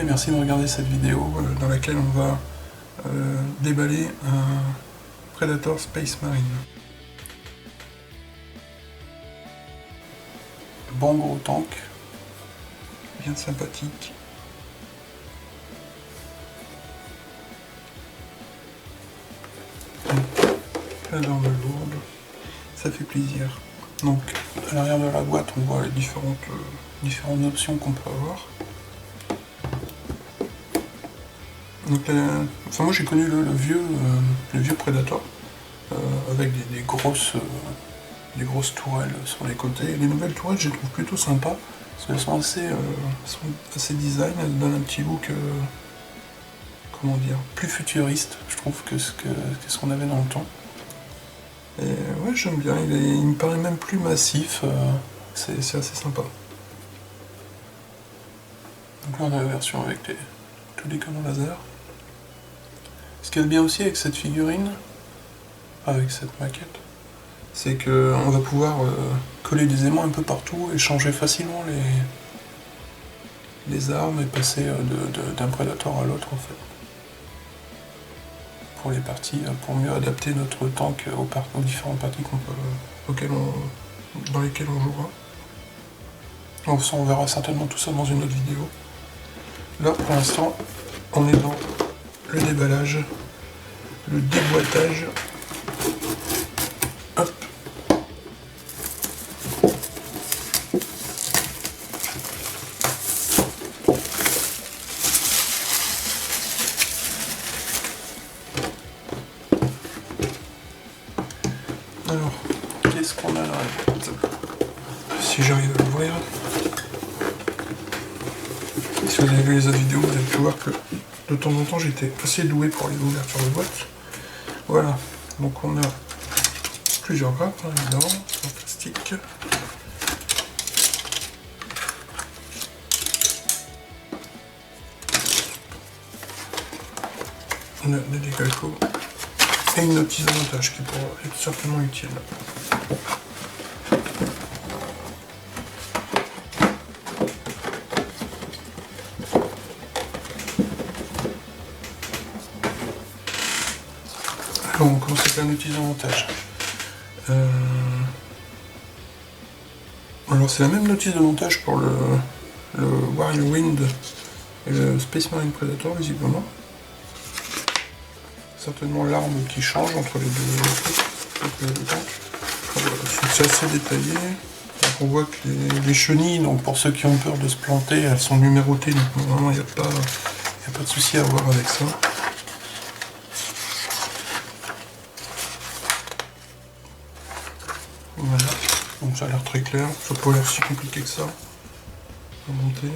et merci de regarder cette vidéo dans laquelle on va déballer un Predator Space Marine. Bon gros tank, bien sympathique. La norme lourde, ça fait plaisir. Donc à l'arrière de la boîte on voit les différentes options qu'on peut avoir. Donc, moi j'ai connu le vieux Predator avec des grosses tourelles sur les côtés. Les nouvelles tourelles je les trouve plutôt sympas parce qu'elles sont assez design, elles donnent un petit look comment dire, plus futuriste je trouve que ce qu'on avait dans le temps. Et ouais, j'aime bien, il me paraît même plus massif, c'est assez sympa. Donc là on a la version avec tous les canons laser. Ce qu'il y a de bien aussi avec cette figurine, avec cette maquette, c'est qu'on va pouvoir coller des aimants un peu partout et changer facilement les armes et passer d'un Predator à l'autre en fait. Pour les parties, pour mieux adapter notre tank aux différentes parties dans lesquelles on jouera. Donc ça, on verra certainement tout ça dans une autre vidéo. Là pour l'instant on est dans le déballage, le déboîtage. Hop. Alors, qu'est-ce qu'on a là? Si j'arrive à l'ouvrir. Si vous avez vu les autres vidéos, vous avez pu voir que de temps en temps j'étais assez doué pour les ouvertures de boîte. Voilà, donc on a plusieurs grappes, hein, évidemment, en plastique. On a des décalcos et une notice de montage qui pourra être certainement utile. Alors on commence avec la notice de montage. Alors c'est la même notice de montage pour le Whirlwind et le Space Marine Predator visiblement. Certainement l'arme qui change entre les deux tanks. C'est assez détaillé. Donc on voit que les chenilles, donc pour ceux qui ont peur de se planter, elles sont numérotées, donc normalement il n'y a pas de souci à avoir avec ça. Voilà, donc ça a l'air très clair, ça n'a pas l'air si compliqué que ça à monter.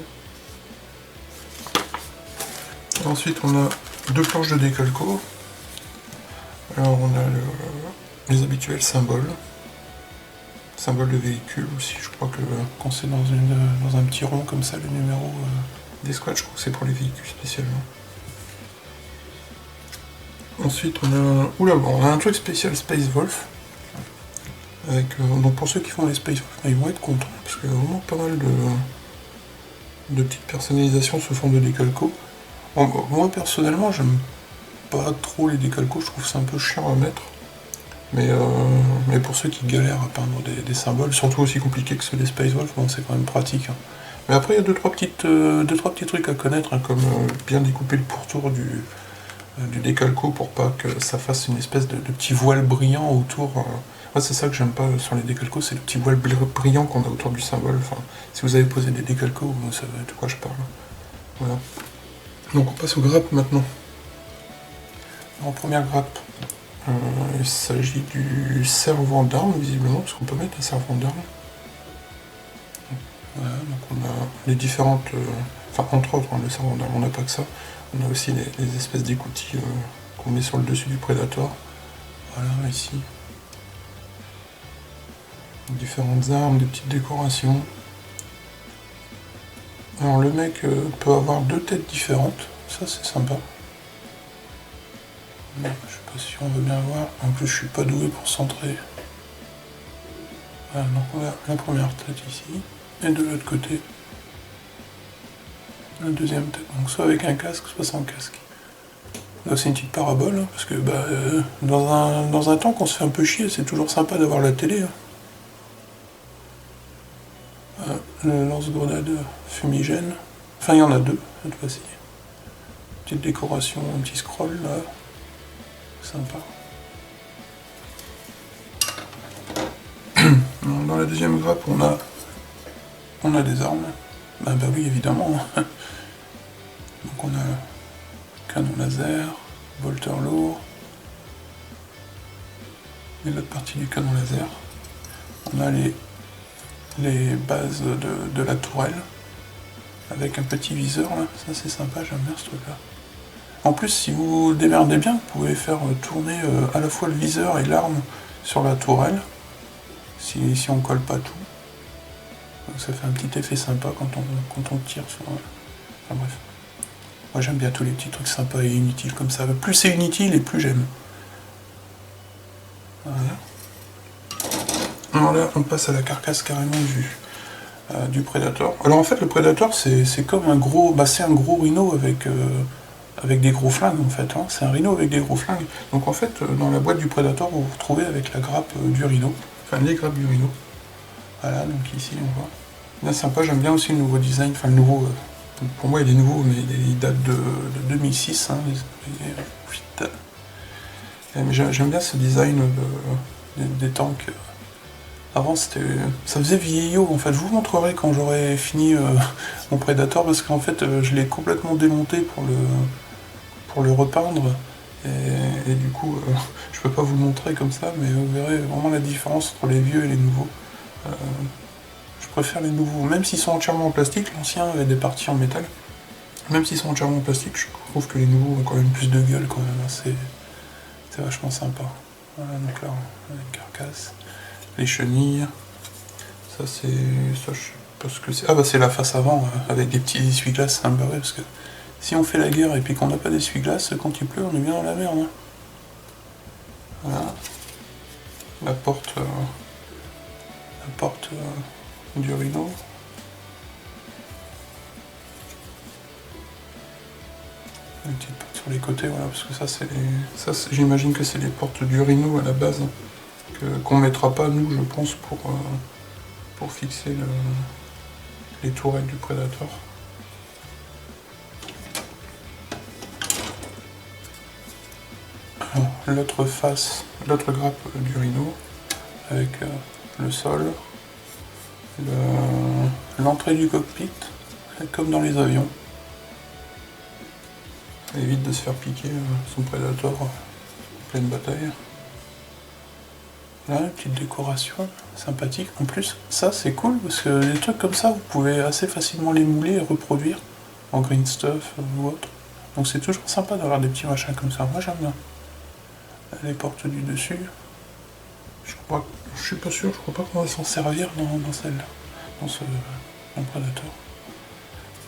Ensuite on a deux planches de décalco. Alors on a les habituels symboles de véhicule aussi, je crois que quand c'est dans un petit rond comme ça, le numéro des squads, je crois que c'est pour les véhicules spécialement. Ensuite on a un truc spécial Space Wolf. Donc pour ceux qui font les Space Wolf, ils vont être contents, parce que vraiment pas mal de petites personnalisations se font de décalco. Moi personnellement j'aime pas trop les décalcos, je trouve ça un peu chiant à mettre. Mais pour ceux qui galèrent à peindre des symboles, surtout aussi compliqués que ceux des Space Wolf, bon, c'est quand même pratique. Hein. Mais après il y a deux trois petits trucs à connaître, hein, comme bien découper le pourtour du décalco pour pas que ça fasse une espèce de petit voile brillant autour. Moi c'est ça que j'aime pas sur les décalcos, c'est le petit voile brillant qu'on a autour du symbole. Enfin, si vous avez posé des décalcos, vous savez de quoi je parle. Voilà. Donc on passe aux grappes maintenant. En première grappe, il s'agit du servant d'armes visiblement, parce qu'on peut mettre un servant d'armes. Voilà, donc on a les différentes, enfin entre autres le servant d'armes, on n'a pas que ça, on a aussi les espèces d'écoutilles qu'on met sur le dessus du Predator. Voilà, ici. Différentes armes, des petites décorations. Alors le mec peut avoir deux têtes différentes, ça c'est sympa. Bon, je sais pas si on veut bien voir, en plus je suis pas doué pour centrer. Voilà, donc on a la première tête ici, et de l'autre côté, La deuxième tête, donc soit avec un casque, soit sans casque. Là c'est une petite parabole, hein, parce que dans un temps qu'on se fait un peu chier, c'est toujours sympa d'avoir la télé. Hein. Le lance-grenade fumigène. Enfin il y en a deux, cette fois-ci. Petite décoration, un petit scroll là. Sympa. Dans la deuxième grappe on a des armes. Bah oui évidemment. Donc on a canon laser, bolter lourd. Et l'autre partie du canon laser. On a les bases de la tourelle. Avec un petit viseur là. Ça c'est sympa, j'aime bien ce truc là. En plus si vous démerdez bien, vous pouvez faire tourner à la fois le viseur et l'arme sur la tourelle. Si on colle pas tout. Donc ça fait un petit effet sympa quand on tire sur... Enfin bref. Moi j'aime bien tous les petits trucs sympas et inutiles comme ça. Plus c'est inutile et plus j'aime. Voilà. Alors là on passe à la carcasse carrément du Predator. Alors en fait le Predator c'est comme un gros... c'est un gros rhino avec des gros flingues en fait. Hein. C'est un rhino avec des gros flingues. Donc en fait dans la boîte du Predator vous vous retrouvez avec la grappe du rhino. Enfin les grappes du rhino. Voilà, donc ici on voit. Bien sympa, j'aime bien aussi le nouveau design, enfin le nouveau, pour moi il est nouveau, mais il date de 2006. Hein, mais j'aime bien ce design des tanks. Avant ça faisait vieillot en fait, je vous montrerai quand j'aurai fini mon Predator, parce qu'en fait je l'ai complètement démonté pour le repeindre. Et du coup, je peux pas vous le montrer comme ça, mais vous verrez vraiment la différence entre les vieux et les nouveaux. Je préfère les nouveaux, même s'ils sont entièrement en plastique. L'ancien avait des parties en métal. Même s'ils sont entièrement en plastique, je trouve que les nouveaux ont quand même plus de gueule quand même. C'est vachement sympa. Voilà, donc là, une carcasse. Les chenilles. Ça c'est... ça je sais pas ce que c'est. Ah bah c'est la face avant, avec des petits essuie-glaces, c'est un barré, parce que si on fait la guerre et puis qu'on n'a pas d'essuie-glace, quand il pleut, on est bien dans la merde. Hein. Voilà. La porte du rhino. Une petite porte sur les côtés, voilà, parce que j'imagine que c'est les portes du rhino à la base, qu'on mettra pas nous, je pense, pour fixer les tourelles du Predator. L'autre face, l'autre grappe du rhino, avec le sol, l'entrée du cockpit, comme dans les avions. Ça évite de se faire piquer son Predator en pleine bataille. Là, une petite décoration sympathique. En plus, ça c'est cool parce que les trucs comme ça, vous pouvez assez facilement les mouler et reproduire en green stuff ou autre. Donc c'est toujours sympa d'avoir des petits machins comme ça. Moi j'aime bien. Les portes du dessus. Je suis pas sûr, je crois pas qu'on va s'en servir dans celle-là, dans le Predator.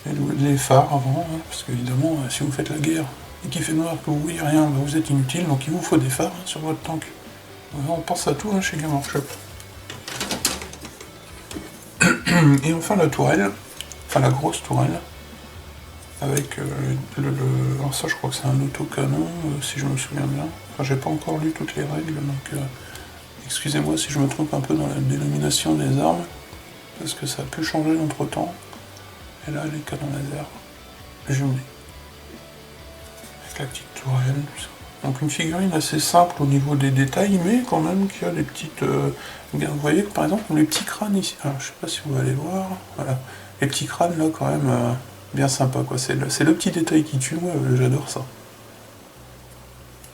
Et les phares avant, hein, parce qu'évidemment, si vous faites la guerre et qu'il fait noir, que vous voyez rien, vous êtes inutile, donc il vous faut des phares sur votre tank. On pense à tout chez Game Workshop. Et enfin la tourelle, enfin la grosse tourelle, avec alors ça je crois que c'est un autocanon, si je me souviens bien. Enfin j'ai pas encore lu toutes les règles, donc excusez-moi si je me trompe un peu dans la dénomination des armes, parce que ça a pu changer entre temps. Et là les canons laser jumelés. Avec la petite tourelle, tout ça. Donc une figurine assez simple au niveau des détails, mais quand même qui a des petites... vous voyez par exemple les petits crânes ici. Alors je sais pas si vous allez voir. Voilà. Les petits crânes là quand même bien sympa quoi. C'est le petit détail qui tue, moi j'adore ça.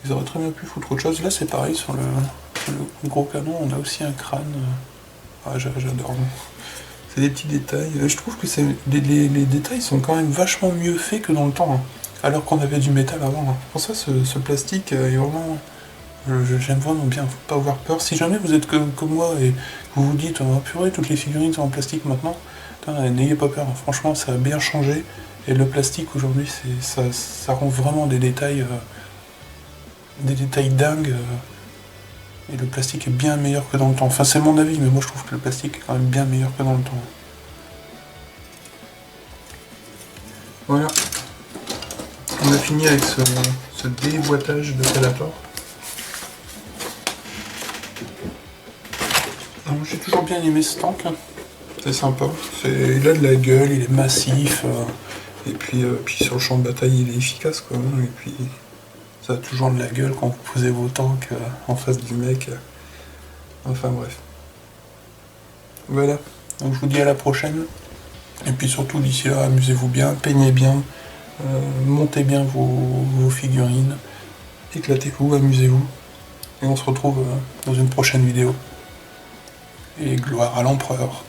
Ils auraient très bien pu foutre autre chose. Là c'est pareil, sur le gros canon on a aussi un crâne. J'adore. C'est des petits détails. Je trouve que les détails sont quand même vachement mieux faits que dans le temps. Hein. Alors qu'on avait du métal avant. Hein. Pour ça, ce plastique est vraiment... J'aime vraiment bien, faut pas avoir peur. Si jamais vous êtes comme moi et vous vous dites oh, purée, toutes les figurines sont en plastique maintenant, n'ayez pas peur. Hein. Franchement, ça a bien changé. Et le plastique aujourd'hui, ça rend vraiment des détails dingues. Et le plastique est bien meilleur que dans le temps. Enfin, c'est mon avis, mais moi je trouve que le plastique est quand même bien meilleur que dans le temps. Voilà. On a fini avec ce déboîtage de Bellator. J'ai toujours bien aimé ce tank, hein. C'est sympa, il a de la gueule, il est massif, et puis sur le champ de bataille il est efficace quoi, et puis ça a toujours de la gueule quand vous posez vos tanks en face du mec, enfin bref. Voilà, donc je vous dis à la prochaine, et puis surtout d'ici là, amusez-vous bien, peignez bien, montez bien vos figurines, éclatez-vous, amusez-vous, et on se retrouve dans une prochaine vidéo. Et gloire à l'empereur.